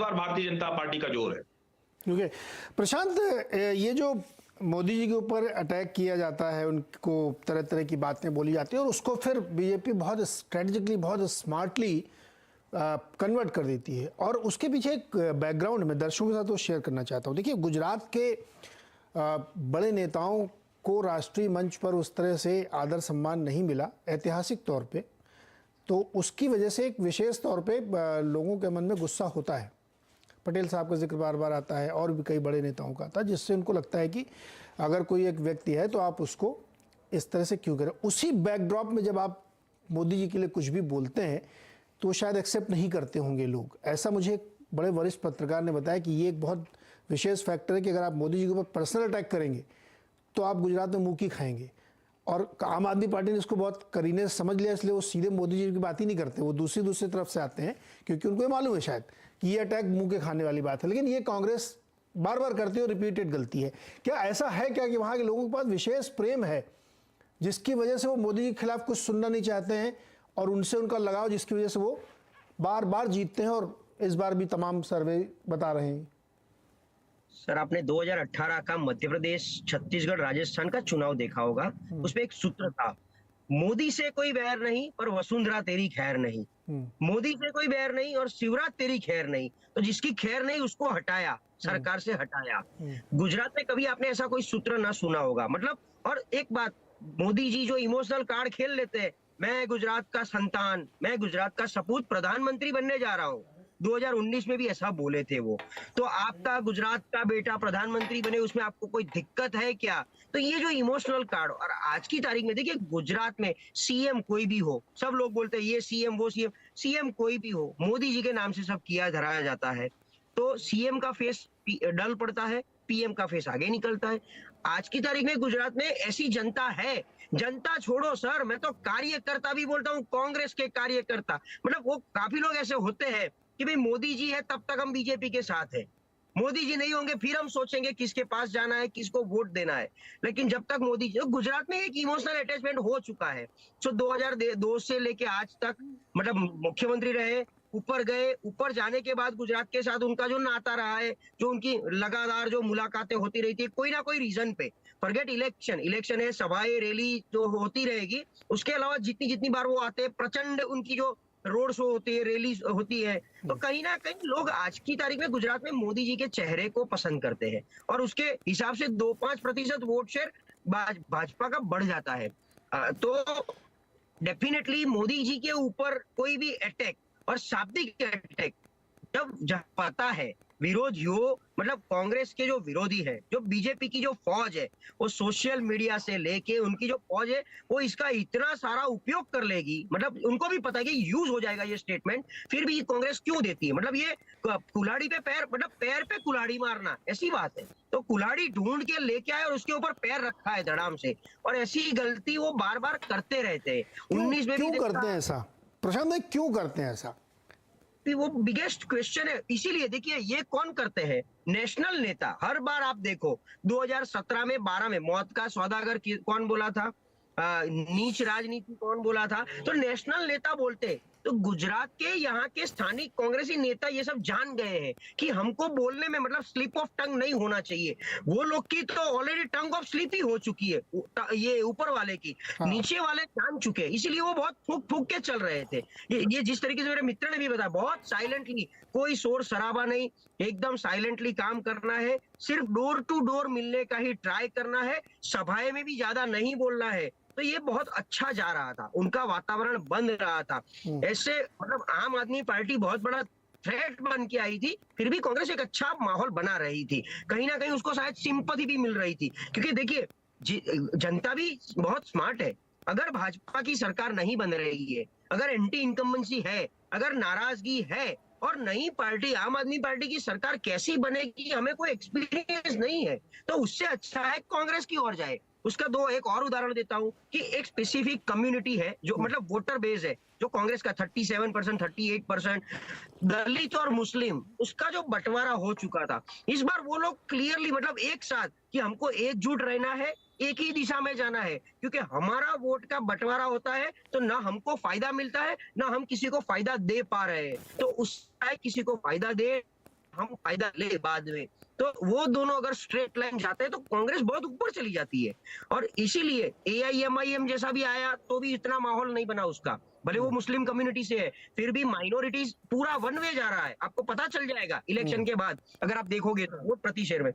बार Bharatiya Janata party का जोर है। क्योंकि प्रशांत, ये जो मोदी जी के ऊपर अटैक किया जाता है, उनको तरह तरह की बातें बोली जाती है और उसको फिर बीजेपी बहुत स्ट्रेटजिकली, बहुत स्मार्टली कन्वर्ट कर देती है। और उसके पीछे एक बैकग्राउंड में दर्शकों के साथ वो शेयर करना चाहता हूँ। देखिए, गुजरात के बड़े नेताओं को राष्ट्रीय मंच पर उस तरह से आदर सम्मान नहीं मिला ऐतिहासिक तौर पे, तो उसकी वजह से एक विशेष तौर पे लोगों के मन में गुस्सा होता है। पटेल साहब का जिक्र बार बार आता है और भी कई बड़े नेताओं का आता है, जिससे उनको लगता है कि अगर कोई एक व्यक्ति है तो आप उसको इस तरह से क्यों करें। उसी बैकड्रॉप में जब आप मोदी जी के लिए कुछ भी बोलते हैं तो शायद एक्सेप्ट नहीं करते होंगे लोग। ऐसा मुझे एक बड़े वरिष्ठ पत्रकार ने बताया कि ये एक बहुत विशेष फैक्टर है कि अगर आप मोदी जी के ऊपर पर्सनल अटैक करेंगे तो आप गुजरात में मुँह की खाएंगे। और आम आदमी पार्टी ने इसको बहुत करीने से समझ लिया, इसलिए वो सीधे मोदी जी की बात ही नहीं करते, वो दूसरी तरफ से आते हैं, क्योंकि उनको ये मालूम है शायद कि ये अटैक मुंह के खाने वाली बात है। लेकिन ये कांग्रेस बार बार करती है और रिपीटेड गलती है। क्या ऐसा है क्या कि वहाँ के लोगों के पास विशेष प्रेम है जिसकी वजह से वो मोदी जी के खिलाफ कुछ सुनना नहीं चाहते हैं और उनसे उनका लगाव जिसकी वजह से वो बार बार जीतते हैं और इस बार भी तमाम सर्वे बता रहे हैं? सर, आपने 2018 का मध्य प्रदेश, छत्तीसगढ़, राजस्थान का चुनाव देखा होगा। उसमें एक सूत्र था, मोदी से कोई बैर नहीं पर वसुंधरा तेरी खैर नहीं। मोदी से कोई बैर नहीं और शिवराज तेरी खैर नहीं, तो जिसकी खैर नहीं उसको हटाया, सरकार से हटाया। गुजरात में कभी आपने ऐसा कोई सूत्र ना सुना होगा। मतलब, और एक बात, मोदी जी जो इमोशनल कार्ड खेल लेते हैं, मैं गुजरात का संतान, मैं गुजरात का सपूत प्रधानमंत्री बनने जा रहा हूँ, 2019 में भी ऐसा बोले थे वो। तो आपका गुजरात का बेटा प्रधानमंत्री बने, उसमें आपको कोई दिक्कत है क्या? तो ये जो इमोशनल कार्ड, और आज की तारीख में देखिए, गुजरात में सीएम कोई भी हो, सब लोग बोलते हैं ये सीएम वो सीएम, सीएम कोई भी हो, मोदी जी के नाम से सब किया धराया जाता है। तो सीएम का फेस डल पड़ता है, पीएम का फेस आगे निकलता है। आज की तारीख में गुजरात में ऐसी जनता है, जनता छोड़ो सर, मैं तो कार्यकर्ता भी बोलता हूँ, कांग्रेस के कार्यकर्ता, मतलब वो काफी लोग ऐसे होते हैं कि भाई मोदी जी है तब तक हम बीजेपी के साथ है, मोदी जी नहीं होंगे फिर हम सोचेंगे किसके पास जाना है, किसको वोट देना है। लेकिन जब तक मोदी जी, गुजरात में एक इमोशनल अटैचमेंट हो चुका है। सो 2002 से लेके आज तक, मतलब मुख्यमंत्री रहे, ऊपर गए, ऊपर जाने के बाद गुजरात के साथ उनका जो नाता रहा है, जो उनकी लगातार जो मुलाकातें होती रहती है, कोई ना कोई रीजन पे, फॉरगेट इलेक्शन, इलेक्शन है, सभाएं रैली जो होती रहेगी, उसके अलावा जितनी बार वो आते हैं, प्रचंड उनकी जो रोड शो होती है, रैली होती है, तो कहीं ना कहीं लोग आज की तारीख में गुजरात में मोदी जी के चेहरे को पसंद करते हैं और उसके हिसाब से 2-5% वोट शेयर भाजपा का बढ़ जाता है। तो डेफिनेटली मोदी जी के ऊपर कोई भी अटैक और शाब्दिक अटैक, जब पता है विरोध हो, मतलब कांग्रेस के जो विरोधी है, जो बीजेपी की जो फौज है, वो सोशल मीडिया से लेके उनकी जो फौज है, वो इसका इतना सारा उपयोग कर लेगी, मतलब उनको भी पता है कि यूज हो जाएगा ये स्टेटमेंट, फिर भी कांग्रेस क्यों देती है? मतलब ये कुल्हाड़ी पे पैर, मतलब पैर पे कुल्हाड़ी मारना, ऐसी बात है। तो कुल्हाड़ी ढूंढ के लेके आए और उसके ऊपर पैर रखा है धड़ाम से, और ऐसी गलती वो बार बार करते रहते हैं। 19 में क्यों भी करते हैं ऐसा प्रशांत भाई, क्यों करते हैं ऐसा? वो बिगेस्ट क्वेश्चन है। इसीलिए देखिए, ये कौन करते हैं? नेशनल नेता। हर बार आप देखो, 2017 में, 12 में मौत का सौदागर कौन बोला था, नीच राजनीति कौन बोला था, तो नेशनल नेता बोलते। तो गुजरात के यहाँ के स्थानिक कांग्रेसी नेता ये सब जान गए हैं कि हमको बोलने में, मतलब स्लिप ऑफ टंग नहीं होना चाहिए। वो लोग की तो ऑलरेडी टंग ऑफ स्लिप ही हो चुकी है, ये ऊपर वाले की। हाँ। नीचे वाले जान चुके हैं, इसीलिए वो बहुत फूक फूक के चल रहे थे। ये जिस तरीके से मेरे मित्र ने भी बताया, बहुत साइलेंटली, कोई शोर शराबा नहीं, एकदम साइलेंटली काम करना है, सिर्फ डोर टू डोर मिलने का ही ट्राई करना है, सभाएं में भी ज्यादा नहीं बोलना है। तो ये बहुत अच्छा जा रहा था, उनका वातावरण बन रहा था। ऐसे मतलब आम आदमी पार्टी बहुत बड़ा थ्रेट बन के आई थी, फिर भी कांग्रेस एक अच्छा माहौल बना रही थी, कहीं ना कहीं उसको शायद सिंपैथी भी मिल रही थी। क्योंकि देखिए, जनता भी बहुत स्मार्ट है। अगर भाजपा की सरकार नहीं बन रही है, अगर एंटी इनकम्बेंसी है, अगर नाराजगी है, और नई पार्टी आम आदमी पार्टी की सरकार कैसी बनेगी, हमें कोई एक्सपीरियंस नहीं है, तो उससे अच्छा है कांग्रेस की ओर जाए। उसका एक और उदाहरण देता हूं कि एक स्पेसिफिक कम्युनिटी है जो, मतलब वोटर बेस है जो कांग्रेस का 37%, 38%, दलित और मुस्लिम, उसका जो बंटवारा हो चुका था, इस बार वो लोग क्लियरली, मतलब एक साथ, कि हमको एकजुट रहना है, एक ही दिशा में जाना है, क्योंकि हमारा वोट का बंटवारा होता है तो ना हमको फायदा मिलता है, ना हम किसी को फायदा दे पा रहे हैं। तो उस किसी को फायदा दे, हम फायदा ले बाद में, तो वो दोनों अगर स्ट्रेट लाइन जाते हैं तो कांग्रेस बहुत ऊपर चली जाती है। और इसीलिए एआईएमआईएम जैसा भी आया तो भी इतना माहौल नहीं बना उसका, भले वो मुस्लिम कम्युनिटी से है, फिर भी माइनॉरिटीज पूरा वन वे जा रहा है, आपको पता चल जाएगा इलेक्शन के बाद अगर आप देखोगे तो वोट प्रति शेयर में।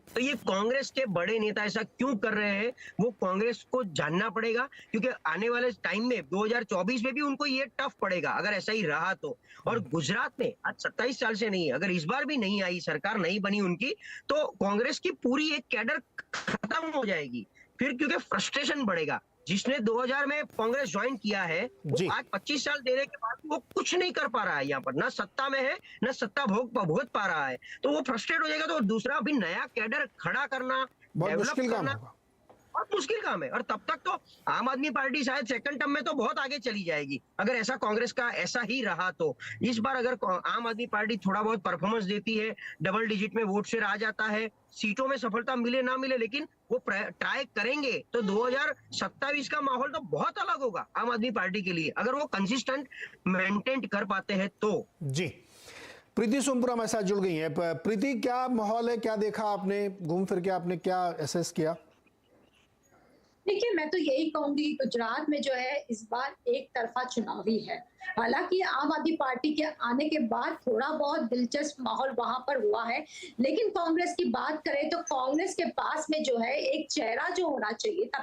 तो ये कांग्रेस के बड़े नेता ऐसा क्यों कर रहे हैं, वो कांग्रेस को जानना पड़ेगा, क्योंकि आने वाले टाइम में 2024 में भी उनको ये टफ पड़ेगा अगर ऐसा ही रहा तो। और गुजरात में आज 27 साल से नहीं, अगर इस बार भी नहीं आई, सरकार नहीं बनी उनकी, तो कांग्रेस की पूरी एक कैडर खत्म हो जाएगी फिर, क्योंकि फ्रस्ट्रेशन बढ़ेगा। जिसने 2000 में कांग्रेस ज्वाइन किया है, वो आज 25 साल देने के बाद वो कुछ नहीं कर पा रहा है, यहाँ पर ना सत्ता में है ना सत्ता भोग पा रहा है, तो वो फ्रस्ट्रेट हो जाएगा। तो दूसरा अभी नया कैडर खड़ा करना, बहुत डेवलप मुश्किल काम करना होगा। बहुत मुश्किल काम है। और तब तक तो आम आदमी पार्टी शायद सेकंड टर्म में तो बहुत आगे चली जाएगी, अगर ऐसा कांग्रेस का ऐसा ही रहा तो। इस बार अगर आम आदमी पार्टी थोड़ा बहुत परफॉर्मेंस देती है, डबल डिजिट में वोट शेयर आ जाता है, सीटों में सफलता मिले ना मिले, लेकिन वो ट्राई करेंगे, तो 2027 का माहौल तो बहुत अलग होगा आम आदमी पार्टी के लिए, अगर वो कंसिस्टेंट मेंटेन कर पाते हैं तो। जी, प्रीति सोमपुरा हमारे साथ जुड़ गई है। प्रीति, क्या माहौल है, क्या देखा आपने, घूम फिर के आपने क्या एसेस किया? देखिए, मैं तो यही कहूंगी, गुजरात में जो है इस बार एक तरफा चुनावी है। हालांकि आम आदमी पार्टी के आने के बाद थोड़ा बहुत दिलचस्प माहौल वहां पर हुआ है, लेकिन कांग्रेस की बात करें तो कांग्रेस के पास में जो है एक चेहरा जो होना चाहिए था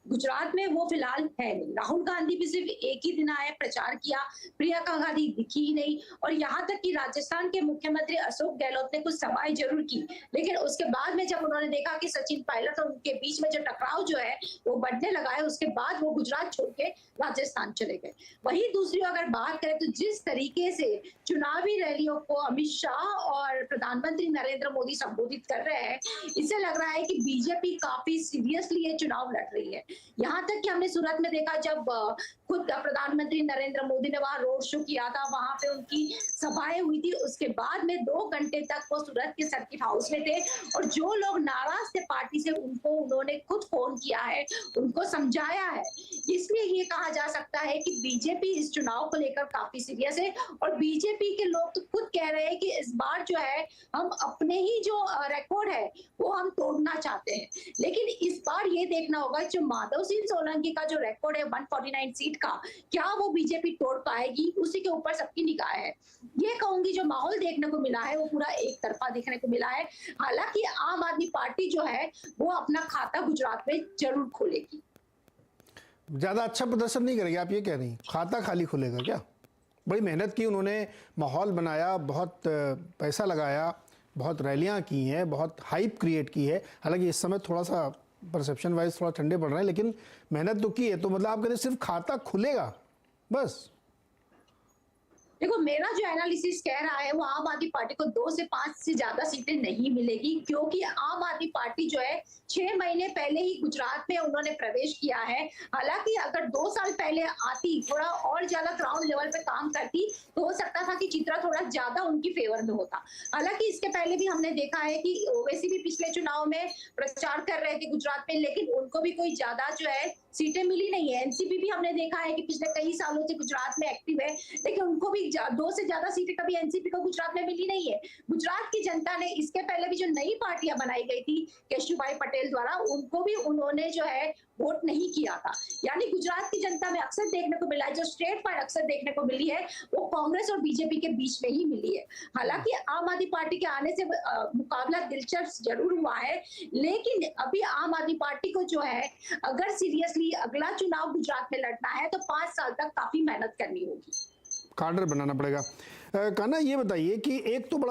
गुजरात में, वो फिलहाल है नहीं। राहुल गांधी भी सिर्फ एक ही दिन आए, प्रचार किया, प्रियंका गांधी दिखी ही नहीं। और यहाँ तक कि राजस्थान के मुख्यमंत्री अशोक गहलोत ने कुछ सभाएं जरूर की, लेकिन उसके बाद में जब उन्होंने देखा कि सचिन पायलट और उनके बीच में जो टकराव जो है वो बढ़ने लगा है, उसके बाद वो गुजरात छोड़ के राजस्थान चले गए। वही दूसरी अगर बात करें तो जिस तरीके से चुनावी रैलियों को अमित शाह और प्रधानमंत्री नरेंद्र मोदी संबोधित कर रहे हैं, इससे लग रहा है कि बीजेपी काफी सीरियसली ये चुनाव लड़ रही है। यहाँ तक कि हमने सूरत में देखा, जब खुद प्रधानमंत्री नरेंद्र मोदी ने वहां रोड शो किया था, वहां पे उनकी सभाएं हुई थी, उसके बाद में 2 घंटे तक वो सूरत के सर्किट हाउस में थे, और जो लोग नाराज थे पार्टी से उनको उन्होंने खुद फोन किया है, उनको समझाया है। इसलिए ये कहा जा सकता है कि बीजेपी इस चुनाव को लेकर काफी सीरियस है, और बीजेपी के लोग तो खुद कह रहे हैं कि इस बार जो है हम अपने ही जो रिकॉर्ड है वो हम तोड़ना चाहते हैं। लेकिन इस बार ये देखना होगा जो माधव सिंह सोलंकी का जो रिकॉर्ड है 149 सीट का, क्या वो बीजेपी तोड़ पाएगी, उसी के ऊपर सबकी निगाह है। ये कहूंगी जो माहौल देखने को मिला है वो पूरा एक तरफा देखने को मिला है। हालांकि आम आदमी पार्टी जो है वो अपना खाता गुजरात में जरूर खोलेगी। ज्यादा अच्छा प्रदर्शन नहीं करेगी, आप ये कह रही हैं? खाता खाली खुलेगा क्या? बड़ी मेहनत की उन्होंने, माहौल बनाया, बहुत पैसा लगाया, बहुत रैलियां की हैं, बहुत हाइप क्रिएट की है। हालांकि इस समय थोड़ा सा परसेप्शन वाइज थोड़ा ठंडे पड़ रहे हैं, लेकिन मेहनत तो की है। तो मतलब आप कहते हैं सिर्फ खाता खुलेगा बस? देखो, मेरा जो एनालिसिस कह रहा है वो आम आदमी पार्टी को 2 से 5 से ज्यादा सीटें नहीं मिलेगी, क्योंकि आम आदमी पार्टी जो है 6 महीने पहले ही गुजरात में उन्होंने प्रवेश किया है। हालांकि अगर 2 साल पहले आती, थोड़ा और ज्यादा ग्राउंड लेवल पे काम करती, तो हो सकता था कि चित्र थोड़ा ज्यादा उनकी फेवर में होता। हालांकि इसके पहले भी हमने देखा है कि ओवैसी भी पिछले चुनाव में प्रचार कर रहे थे गुजरात में, लेकिन उनको भी कोई ज्यादा जो है सीटें मिली नहीं है। एनसीपी भी हमने देखा है कि पिछले कई सालों से गुजरात में एक्टिव है, लेकिन उनको भी 2 से ज्यादा सीटें कभी एनसीपी को गुजरात में मिली नहीं है। गुजरात की जनता ने इसके पहले भी जो नई पार्टियां बनाई गई थी केशुभाई पटेल द्वारा, उनको भी उन्होंने जो है वोट नहीं किया था। यानी गुजरात की जनता में अक्सर देखने को मिला है, जो स्ट्रेट फाइट अक्सर देखने को मिली है वो कांग्रेस और बीजेपी के बीच में ही मिली है। हालांकि आम आदमी पार्टी के आने से मुकाबला दिलचस्प जरूर हुआ है, लेकिन अभी आम आदमी पार्टी को जो है अगर सीरियसली अगला चुनाव गुजरात में लड़ना है तो 5 साल तक काफी मेहनत करनी होगी, कार्डर बनाना पड़ेगा। कान्हा, ये बताइए कि एक तो बड़ा